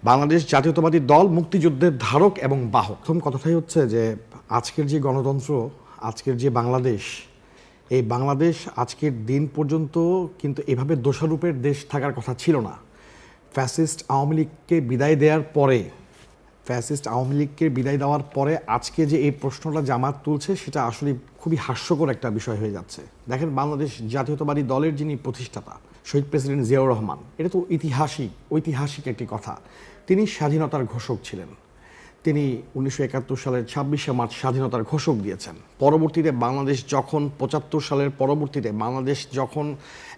বাংলাদেশ জাতীয়তাবাদী দল মুক্তিযুদ্ধের ধারক এবং বাহক। প্রথম কথাটাই হচ্ছে যে আজকের যে গণতন্ত্র, আজকের যে বাংলাদেশ, এই বাংলাদেশ আজকের দিন পর্যন্ত কিন্তু এভাবে দোষারূপের দেশ থাকার কথা ছিল না। ফ্যাসিস্ট আওয়ামী লীগকে বিদায় দেওয়ার পরে আজকে যে এই প্রশ্নটা জামাত তুলছে সেটা আসলে খুবই হাস্যকর একটা বিষয় হয়ে যাচ্ছে। দেখেন, বাংলাদেশ জাতীয়তাবাদী দলের যিনি প্রতিষ্ঠাতা শহীদ প্রেসিডেন্ট জিয়াউর রহমান, এটা তো ঐতিহাসিক একটি কথা। তিনি স্বাধীনতার ঘোষক ছিলেন। তিনি 1971 সালের 26শে মার্চ স্বাধীনতার ঘোষক দিয়েছেন। পরবর্তীতে বাংলাদেশ যখন 75 সালের পরবর্তীতে বাংলাদেশ যখন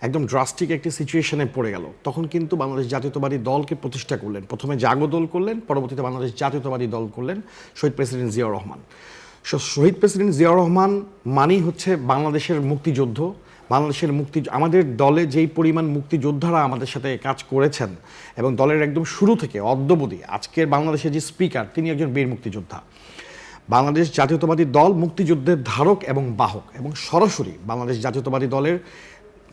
একদম ড্রাস্টিক একটি সিচুয়েশনে পড়ে গেল, তখন কিন্তু বাংলাদেশ জাতীয়তাবাদী দলকে প্রতিষ্ঠা করলেন। প্রথমে জাগো দল করলেন, পরবর্তীতে বাংলাদেশ জাতীয়তাবাদী দল করলেন শহীদ প্রেসিডেন্ট জিয়াউর রহমান। শহীদ প্রেসিডেন্ট জিয়াউর রহমান মানেই হচ্ছে বাংলাদেশের মুক্তিযুদ্ধ। আমাদের দলে যেই পরিমাণ মুক্তিযোদ্ধারা আমাদের সাথে কাজ করেছেন এবং দলের একদম শুরু থেকে অদ্যাবধি আজকের বাংলাদেশের যে স্পিকার, তিনি একজন বীর মুক্তিযোদ্ধা। বাংলাদেশ জাতীয়তাবাদী দল মুক্তিযুদ্ধের ধারক এবং বাহক, এবং সরাসরি বাংলাদেশ জাতীয়তাবাদী দলের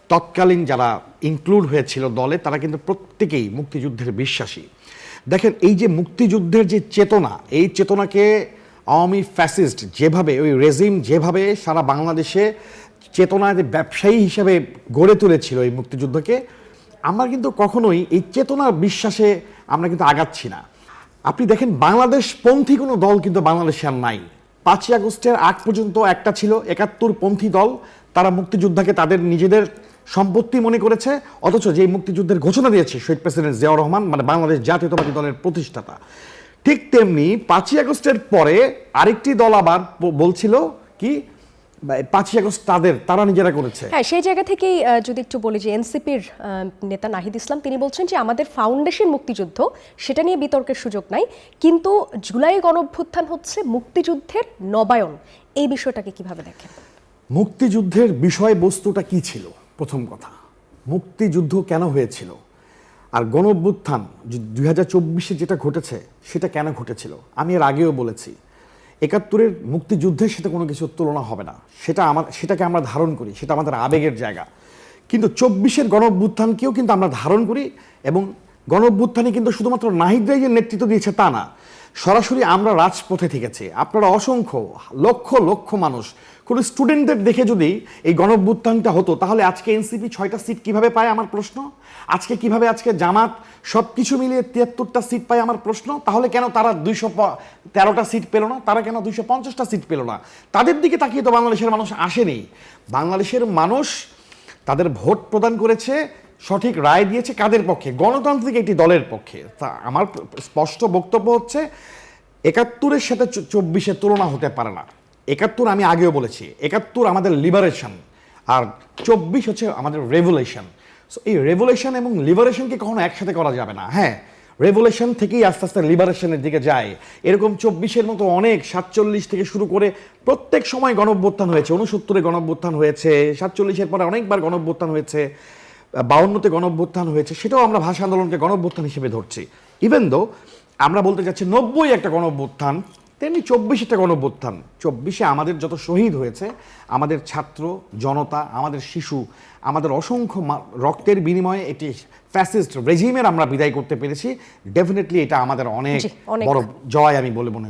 তৎকালীন যারা ইনক্লুড হয়েছিল দলে, তারা কিন্তু প্রত্যেকেই মুক্তিযুদ্ধের বিশ্বাসী। দেখেন, এই যে মুক্তিযুদ্ধের যে চেতনা, এই চেতনাকে আওয়ামী ফ্যাসিস্ট যেভাবে, ওই রেজিম যেভাবে সারা বাংলাদেশে চেতনায় ব্যবসায়ী হিসেবে গড়ে তুলেছিল এই মুক্তিযুদ্ধকে, আমরা কিন্তু কখনোই এই চেতনার বিশ্বাসে আমরা কিন্তু আগাচ্ছি না। আপনি দেখেন, বাংলাদেশপন্থী কোনো দল কিন্তু বাংলাদেশে আর নাই। 5ই আগস্টের আগ পর্যন্ত একটা ছিল 71পন্থী দল, তারা মুক্তিযোদ্ধাকে তাদের নিজেদের সম্পত্তি মনে করেছে, অথচ যে মুক্তিযুদ্ধের ঘোষণা দিয়েছে শহীদ প্রেসিডেন্ট জিয়াউর রহমান, মানে বাংলাদেশ জাতীয়তাবাদী দলের প্রতিষ্ঠাতা, ঠিক তেমনি 5ই আগস্টের পরে আরেকটি দল আবার বলছিল কি 5ই আগস্ট তারা নিজেরা করেছে। হ্যাঁ, সেই জায়গা থেকেই যদি একটু বলি যে এনসিপির নেতা নাহিদ ইসলাম তিনি বলছেন যে আমাদের ফাউন্ডেশন মুক্তিযুদ্ধ, সেটা নিয়ে বিতর্কের সুযোগ নাই, কিন্তু জুলাই গণঅভ্যুত্থান হচ্ছে মুক্তিযুদ্ধের নবায়ন। এই বিষয়টাকে কিভাবে দেখেন? মুক্তিযুদ্ধের বিষয়বস্তুটা কি ছিল? প্রথম কথা, মুক্তিযুদ্ধ কেন হয়েছিল, আর গণঅভ্যুত্থান 2024-এ যেটা ঘটেছে সেটা কেন ঘটেছিল? আমি এর আগেও বলেছি, 71-এর মুক্তিযুদ্ধের সাথে কোনো কিছুর তুলনা হবে না। সেটাকে আমরা ধারণ করি, সেটা আমাদের আবেগের জায়গা। কিন্তু 24-এর গণঅভ্যুত্থানকেও কিন্তু আমরা ধারণ করি, এবং গণঅভ্যুত্থানে কিন্তু শুধুমাত্র নাহিদরাই যে নেতৃত্ব দিয়েছে তা না, সরাসরি আমরা রাজপথে থেকেছি। আপনারা অসংখ্য লক্ষ লক্ষ মানুষ, কোনো স্টুডেন্টদের দেখে যদি এই গণঅভ্যুত্থানটা হতো, তাহলে আজকে এনসিপি 6টা সিট কিভাবে পায় আমার প্রশ্ন। আজকে জামাত সব কিছু মিলিয়ে 73টা সিট পায় আমার প্রশ্ন। তাহলে কেন তারা 213টা সিট পেল না? তারা কেন 250টা সিট পেল না? তাদের দিকে তাকিয়ে তো বাংলাদেশের মানুষ আসেনি। বাংলাদেশের মানুষ তাদের ভোট প্রদান করেছে, সঠিক রায় দিয়েছে কাদের পক্ষে? গণতান্ত্রিক একটি দলের পক্ষে। তা আমার স্পষ্ট বক্তব্য হচ্ছে, 71-এর সাথে 24-এর তুলনা হতে পারে না। 71 আমি আগেও বলেছি, 71 আমাদের লিবারেশন, আর 24 হচ্ছে আমাদের রেভলিউশন। সো এই রেভলিউশন এবং লিবারেশনকে কখনো একসাথে করা যাবে না। হ্যাঁ, রেভলিউশন থেকেই আস্তে আস্তে লিবারেশনের দিকে যায়। এরকম 24-এর মতো অনেক 47 থেকে শুরু করে প্রত্যেক সময় গণঅভ্যুত্থান হয়েছে। 69-এ গণঅভ্যুত্থান হয়েছে, 47-এর পরে অনেকবার গণঅভ্যুত্থান হয়েছে, 52-তে গণঅভ্যুত্থান হয়েছে, সেটাও আমরা ভাষা আন্দোলনকে গণঅভ্যুত্থান হিসেবে ধরছি। ইভেন দো আমরা বলতে চাচ্ছি 90 একটা গণঅভ্যুত্থান, তেমনি 24-টা গণঅভ্যুত্থান। 24-এ আমাদের যত শহীদ হয়েছে, আমাদের ছাত্র জনতা, আমাদের শিশু, আমাদের অসংখ্য রক্তের বিনিময়ে এটি ফ্যাসিস্ট রেজিমের আমরা বিদায় করতে পেরেছি। ডেফিনেটলি এটা আমাদের অনেক বড় জয় আমি বলে মনে